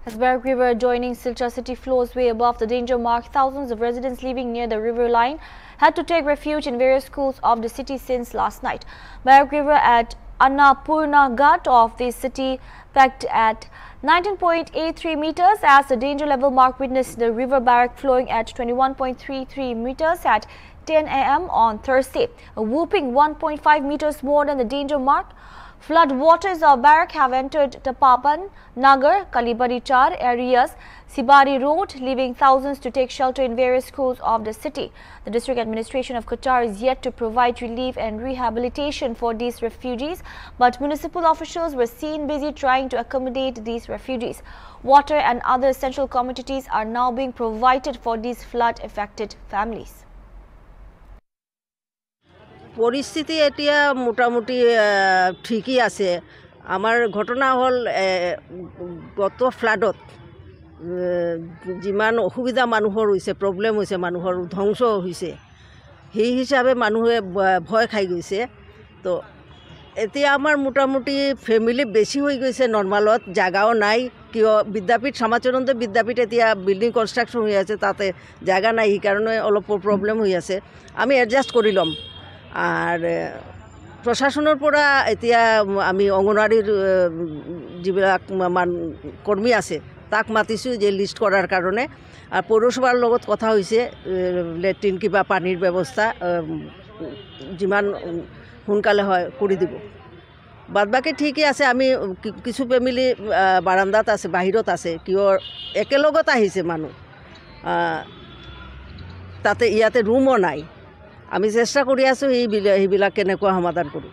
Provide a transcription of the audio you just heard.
As Berwick River joining Silchar city flows way above the danger mark, thousands of residents living near the river line had to take refuge in various schools of the city since last night. Berwick River at Annapurna Ghat of the city peaked at 19.83 meters as the danger level mark witnessed the river barrack flowing at 21.33 meters at 10 a.m. on Thursday, a whopping 1.5 meters more than the danger mark. Flood waters of Barrack have entered Tapapan, Nagar, Kalibari Char areas, Sibari Road, leaving thousands to take shelter in various schools of the city. The district administration of Qatar is yet to provide relief and rehabilitation for these refugees, but municipal officials were seen busy trying to accommodate these refugees. Water and other essential commodities are now being provided for these flood-affected families. পরিস্থিতি এতিয়া মোটামুটি ঠিকই আছে। আমার ঘটনা হল গত ফ্লাডত যিমান অসুবিধা মানুহৰ হৈছে, প্ৰব্লেম হৈছে, মানুহৰ ধ্বংস হৈছে, সেই হিচাপে মানুহে ভয় খাই গৈছে। তো এতিয়া আমাৰ মোটামুটি ফ্যামিলি বেছি হৈ গৈছে, নৰ্মালত জাগাও নাই। কিয় বিদ্যাপীঠ সমাজচৰন্ত বিদ্যাপীঠ এতিয়া বিল্ডিং কনষ্ট্ৰাকশ্যন হৈ আছে, তাতে জাগা নাই, সেইকাৰণে অলপ প্ৰব্লেম হৈ আছে। আমি এডজাষ্ট কৰি ল'ম। আৰ প্ৰশাসনেৰ পৰা এতিয়া আমি অঙ্গনবাড়ির যিবিলাক কর্মী আছে তাক মাতিছোঁ যে লিস্ট করার কারণে। আর পৌরসভার লগত কথা হয়েছে লেট্রিন কিবা পানির ব্যবস্থা যিমান সোনকালে হয় করে দিব। বাদবাকি ঠিকই আছে। আমি কিছু ফ্যামিলি বারান্দাত আছে, বাহিৰত আছে, কিয় একেলগত আহিছে মানুহ, তাতে ইয়াতে ৰুমও নাই। আমি চেষ্টা কৰি আছোঁ সেইবিলাক কেনেকুৱা সমাধান কৰোঁ।